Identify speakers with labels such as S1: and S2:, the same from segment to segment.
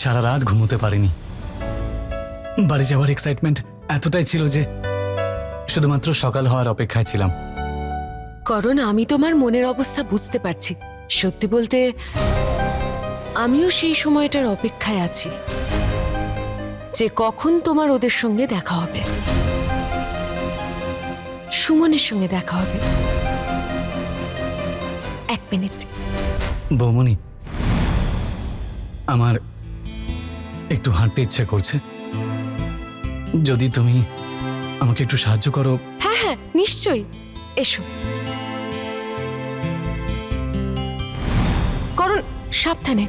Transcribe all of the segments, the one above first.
S1: সারা রাত ঘুমোতে পারিনি। বাড়ি যাওয়ার এক্সাইটমেন্ট এতটাই ছিল যে শুধুমাত্র সকাল হওয়ার অপেক্ষায় ছিলাম।
S2: করণ, আমি তোমার মনের অবস্থা বুঝতে পারছি। সত্যি বলতে আমিও সেই সময়টার অপেক্ষায় আছি যে কখন তোমার ওদের সঙ্গে দেখা হবে, সুমনের সঙ্গে দেখা হবে। এক মিনিট।
S1: বৌমনি, আমার একটু হাঁটতে ইচ্ছে করছে, যদি তুমি আমাকে একটু সাহায্য করো।
S2: হ্যাঁ হ্যাঁ, নিশ্চয়ই, এসো। করণ, সাবধানে।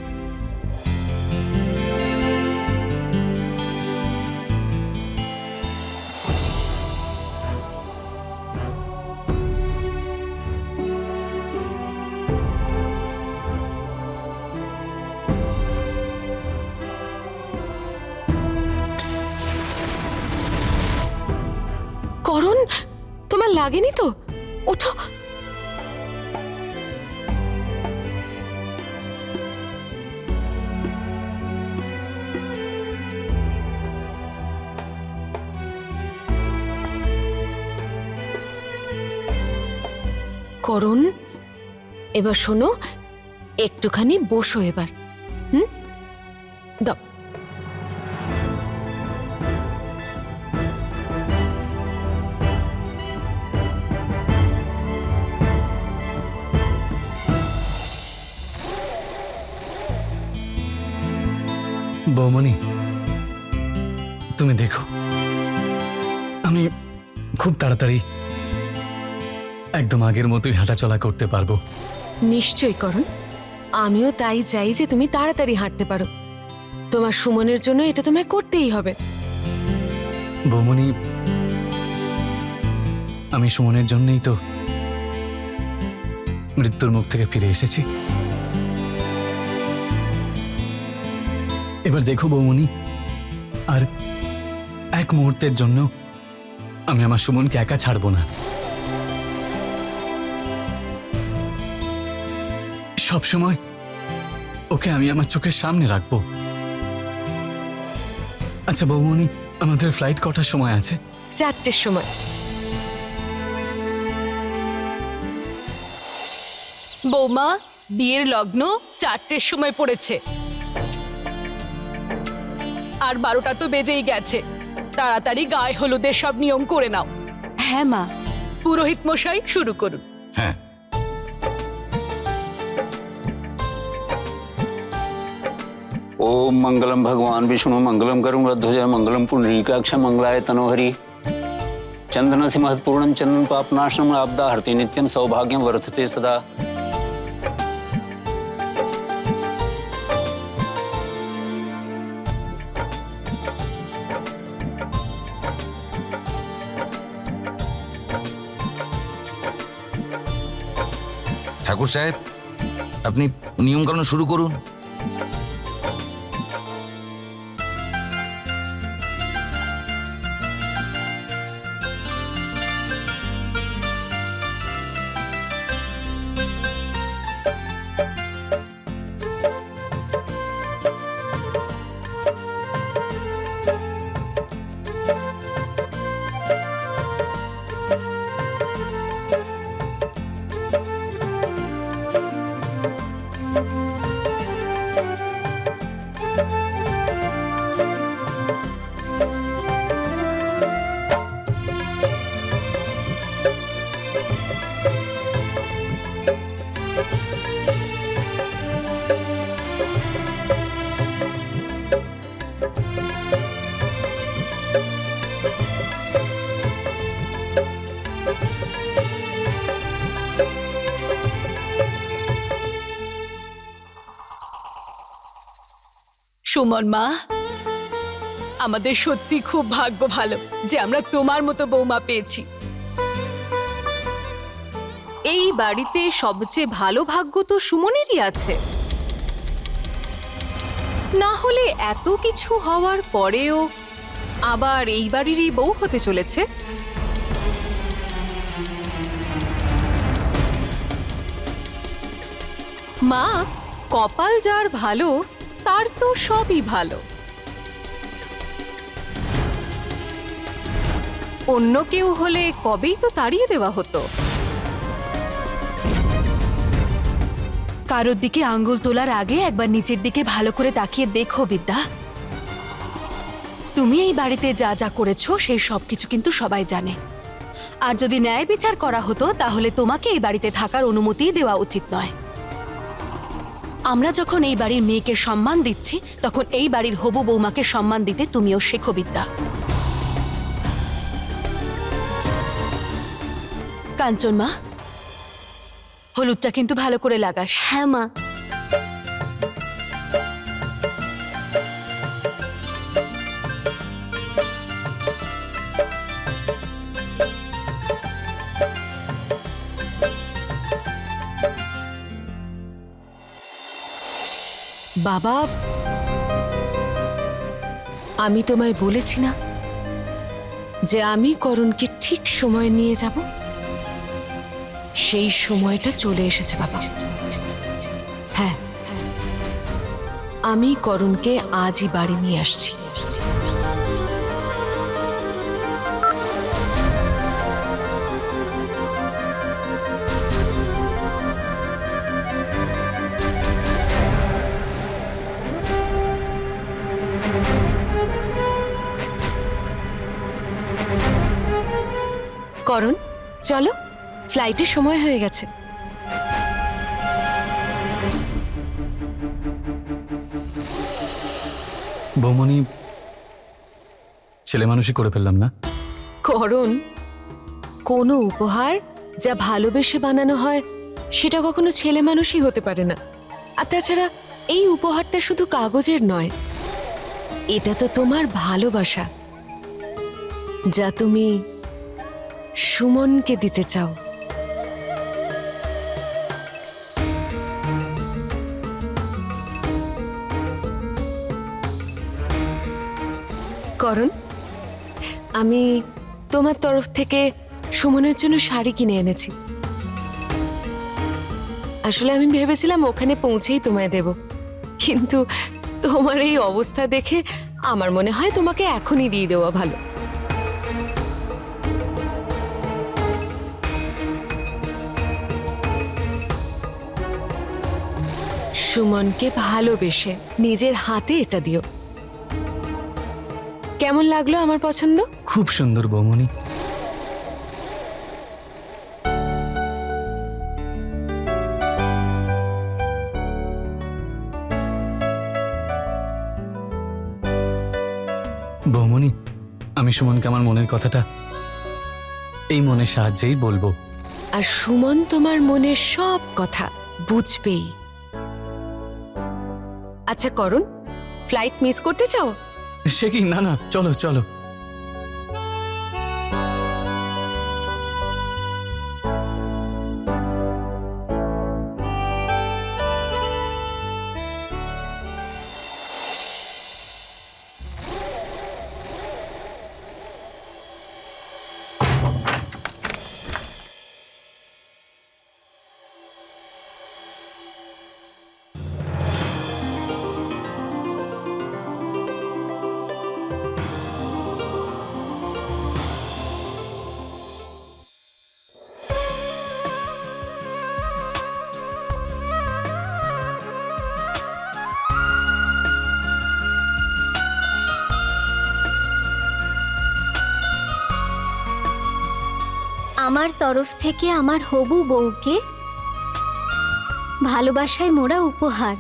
S2: করণ, তোমার লাগেনি তো? ওঠো। করণ, এবার শোনো, একটুখানি বসো এবার। দাও।
S1: বৌমনি, তুমি দেখো, আমি খুব তাড়াতাড়ি একদম আগের মতোই হাঁটাচলা করতে পারবো।
S2: নিশ্চয়ই করণ, আমিও তাই চাই যে তুমি তাড়াতাড়ি হাঁটতে পারো। তোমার সুমনের জন্য এটা তোমায় করতেই হবে।
S1: বৌমনি, আমি সুমনের জন্যই তো মৃত্যুর মুখ থেকে ফিরে এসেছি। এবার দেখো বৌমনি, আর এক মুহূর্তের জন্য আমি আমার সুমনকে একা ছাড়বো না। সব সময় ওকে আমি আমার চোখের সামনে রাখবো। আচ্ছা বৌমনি, আমাদের ফ্লাইট কটার সময় আছে?
S2: 4টের সময়।
S3: বৌমা, বিয়ের লগ্ন 4টের সময় পড়েছে, আর 12টা তো বেজেই গেছে। তাড়াতাড়ি গায়ে হলুদের সব নিয়ম করে নাও।
S4: হ্যাঁ মা।
S3: পুরোহিত মশাই, শুরু করুন।
S5: হ্যাঁ। ओम मंगलम भगवान विष्णु मंगलम गरुड़ध्वज मंगलम पुंडरीकाक्ष मंगलाय तनोहरि चंदनसि महत्पूर्णं चंदन पापनाशनम आपदा हरति नित्यं सौभाग्यं वर्धते सदा।
S6: ঠাকুর সাহেব, আপনি নিয়মকানুন শুরু করুন।
S3: সুমন মা, আমাদের সত্যি খুব ভাগ্য ভালো যে আমরা তোমার মতো বৌমা পেয়েছি।
S4: এই বাড়িতে সবচেয়ে ভালো ভাগ্য তো সুমনেরই আছে। না হলে এত কিছু হওয়ার পরেও আবার এই বাড়িরই বউ হতে চলেছে। মা, কপাল যার ভালো তার তো সবই ভালো। অন্য কেউ হলে কবেই তো তাড়িয়ে দেওয়া হতো।
S7: কারোর দিকে আঙ্গুল তোলার আগে একবার নিচের দিকে ভালো করে তাকিয়ে দেখো বিদ্যা। তুমি এই বাড়িতে যা যা করেছো সেই সব কিছু কিন্তু সবাই জানে। আর যদি ন্যায় বিচার করা হতো তাহলে তোমাকে এই বাড়িতে থাকার অনুমতি দেওয়া উচিত নয়। আমরা যখন এই বাড়ির মেয়েকে সম্মান দিচ্ছি তখন এই বাড়ির হবু বৌমাকে সম্মান দিতে তুমিও শেখো বিদ্যা। কাঞ্চন মা, হলুদটা কিন্তু ভালো করে লাগাস।
S8: হ্যাঁ মা।
S2: বাবা, আমি তোমায় বলেছি না যে আমি করণকে ঠিক সময় নিয়ে যাব? সেই সময়টা চলে এসেছে বাবা। হ্যাঁ, আমি করণকে আজই বাড়ি নিয়ে আসছি। করণ, চলো, ফ্লাইটের সময় হয়ে গেছে।
S1: বৌমনি, ছেলে মানুষই করে ফেললাম না?
S2: করণ, কোনো উপহার যা ভালোবেসে বানানো হয় সেটা কখনো ছেলে মানুষই হতে পারে না। আর তাছাড়া এই উপহারটা শুধু কাগজের নয়, এটা তো তোমার ভালোবাসা, যা তুমি সুমনকে দিতে চাও। করণ, আমি তোমার তরফ থেকে সুমনের জন্য শাড়ি কিনে এনেছি। আসলে আমি ভেবেছিলাম ওখানে পৌঁছেই তোমায় দেব, কিন্তু তোমার এই অবস্থা দেখে আমার মনে হয় তোমাকে এখনই দিয়ে দেওয়া ভালো। সুমনকে ভালোবেসে নিজের হাতে এটা দিও। কেমন লাগলো আমার পছন্দ?
S1: খুব সুন্দর বৌমনি। বৌমনি, আমি সুমনকে আমার মনের কথাটা এই মনের সাহায্যেই বলবো।
S2: আর সুমন তোমার মনের সব কথা বুঝবেই। আচ্ছা করণ, ফ্লাইট মিস করতে চাও?
S1: সে কি, না না, চলো চলো।
S8: আমার তরফ থেকে আমার হবু বউকে ভালোবাসায় মোড়া উপহার।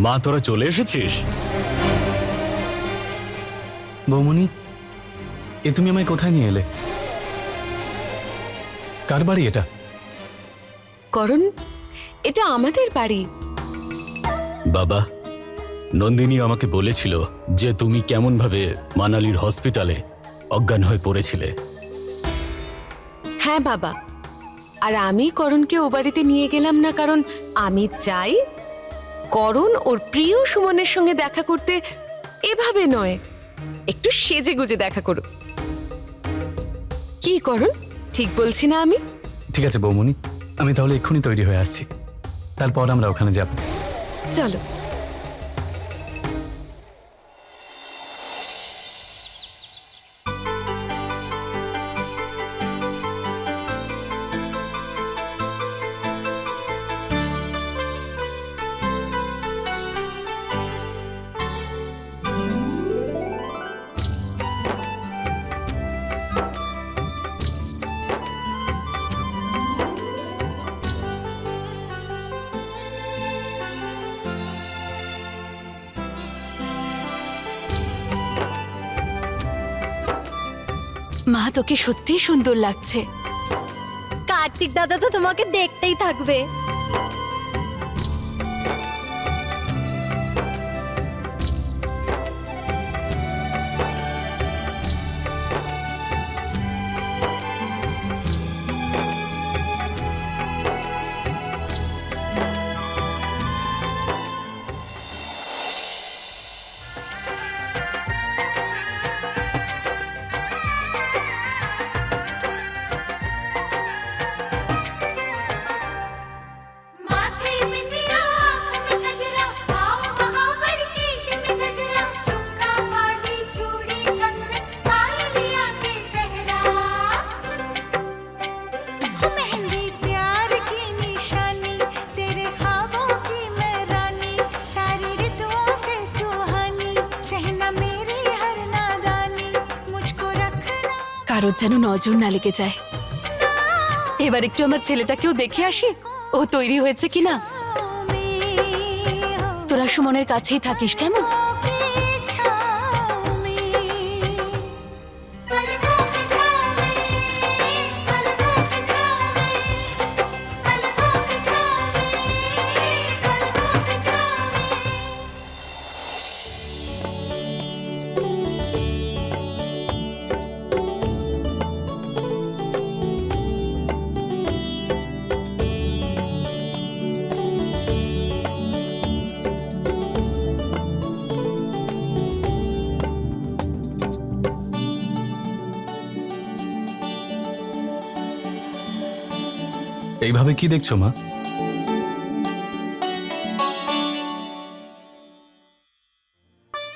S9: মা তোরা চলে এসেছিস?
S1: বৌমনি, এ তুমি আমায় কোথায় নিয়ে এলে? কার বাড়ি এটা?
S2: করণ, এটা আমাদের বাড়ি।
S9: বাবা, নন্দিনী আমাকে বলেছিল যে তুমি কেমন ভাবে মানালির হসপিটালে অজ্ঞান হয়ে পড়েছিলে।
S2: হ্যাঁ বাবা, আর আমি করণকে ও বাড়িতে নিয়ে গেলাম না কারণ আমি চাই করণ ওর প্রিয় সুমনের সঙ্গে দেখা করতে এভাবে নয়, একটু সেজে গুজে দেখা করুক। কি করণ, ঠিক বলছি না আমি?
S1: ঠিক আছে বৌমনি, আমি তাহলে এক্ষুনি তৈরি হয়ে আসছি, তারপর আমরা ওখানে যাব।
S2: চলো।
S7: মা, তোকে সত্যি সুন্দর লাগছে।
S8: কার্তিক দাদা তো তোমাকে দেখতেই থাকবে।
S7: কারোর যেন নজর না লেগে যায়। এবার একটু আমার ছেলেটাকেও দেখে আসি, ও তৈরি হয়েছে কিনা। তোরা সুমনের কাছেই থাকিস কেমন?
S1: এইভাবে কি দেখছো মা?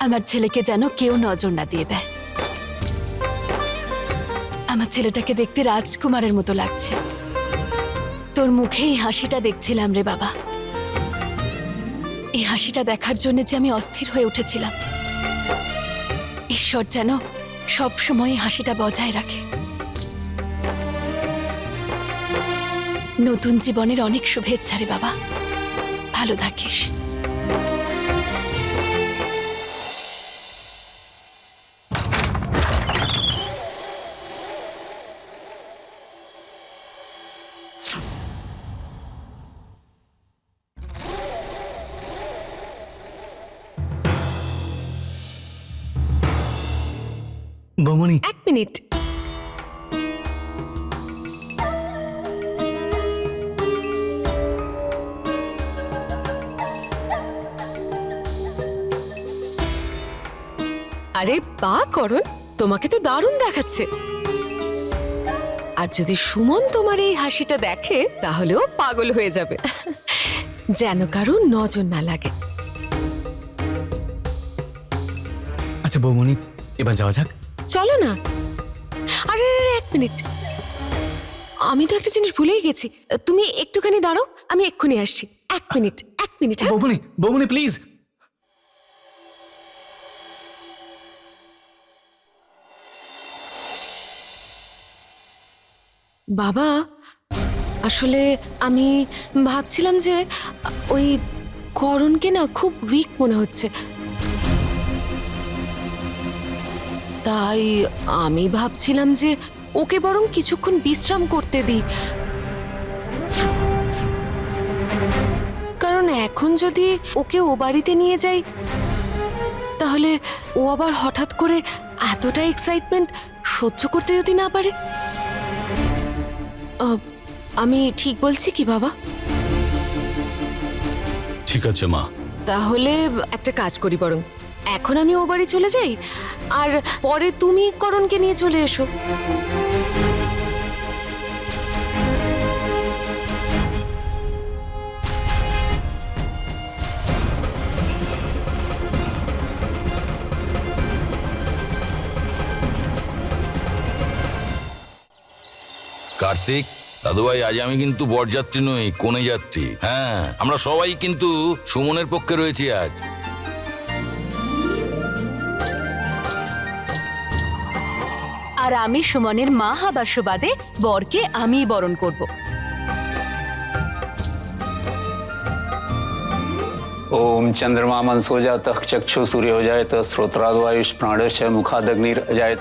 S7: আমার ছেলেকে যেন কেউ নজর না দিয়ে দেয়। আমার ছেলেটাকে দেখতে রাজকুমারের মতো লাগছে। তোর মুখে এই হাসিটা দেখছিলাম রে বাবা। এই হাসিটা দেখার জন্য যে আমি অস্থির হয়ে উঠেছিলাম। ঈশ্বর যেন সব সময় এই হাসিটা বজায় রাখে। নতুন জীবনের অনেক শুভেচ্ছা রে বাবা, ভালো থাকিস।
S1: বৌমনি,
S2: এক মিনিট। আরে বা করণ, তোমাকে তো দারুণ দেখাচ্ছে। আর যদি সুমন তোমার এই হাসিটা দেখে তাহলেও পাগল হয়ে যাবে। যেন কারণ নজর না লাগে।
S1: আচ্ছা বৌমনি, এবার যাওয়া যাক।
S2: চলো না। আরে আরে, এক মিনিট, আমি তো একটা জিনিস ভুলেই গেছি। তুমি একটুখানি দাঁড়াও, আমি এক্ষুনি আসছি। এক মিনিট, এক মিনিট। হ্যাঁ?
S1: বৌমনি, বৌমনি প্লিজ।
S2: বাবা, আসলে আমি ভাবছিলাম যে ওই করণকে না খুব উইক মনে হচ্ছে, তাই আমি ভাবছিলাম যে ওকে বরং কিছুক্ষণ বিশ্রাম করতে দিই। কারণ এখন যদি ওকে ও বাড়িতে নিয়ে যাই তাহলে ও আবার হঠাৎ করে এতটা এক্সাইটমেন্ট সহ্য করতে যদি না পারে। আমি ঠিক বলছি কি বাবা?
S9: ঠিক আছে মা।
S2: তাহলে একটা কাজ করি, বরং এখন আমি ও বাড়ি চলে যাই, আর পরে তুমি করণকে নিয়ে চলে এসো।
S6: কার্তিক, দাদু ভাই, আজ আমি কিন্তু বরযাত্রী নই, কোণে যাত্রী। হ্যাঁ, আমরা সবাই কিন্তু সুমনের পক্ষে রয়েছি আজ।
S7: আর আমি সুমনের মা হবার সুবাদে বরকে আমিই বরণ করব।
S5: ओम चंद्रमा मनसो जातः चक्षु सूर्य हो जाए तो श्रोत्रादवायुष प्राणश्च मुखादग्निर जाए।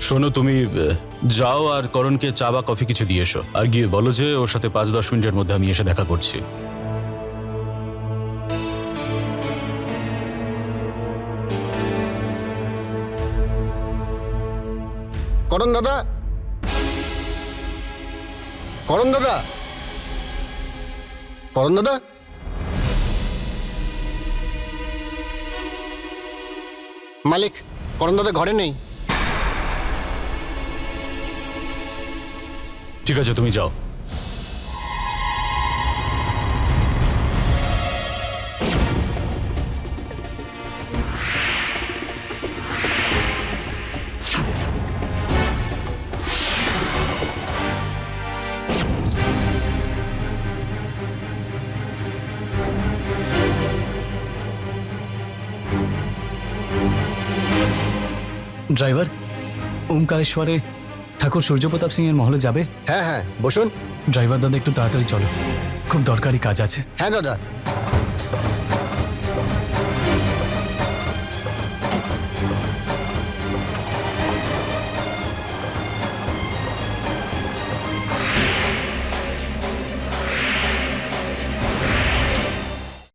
S9: শোনো, তুমি যাও আর করণকে চা বা কফি কিছু দিয়ে এসো, আর গিয়ে বলো যে ওর সাথে 5-10 মিনিটের মধ্যে আমি এসে দেখা করছি।
S10: করণ দাদা, করণ দাদা, করণ দাদা, মালিক, করণ দাদা ঘরে নেই।
S9: ঠিক আছে, তুমি যাও।
S1: ড্রাইভার, ওমকারেশ্বরে ঠাকুর সূর্যপ্রতাপ সিং এর মহলে যাবে?
S10: হ্যাঁ হ্যাঁ, বসুন।
S1: ড্রাইভার দাদা, একটু তাড়াতাড়ি চলো, খুব দরকারি কাজ আছে।
S10: হ্যাঁ দাদা।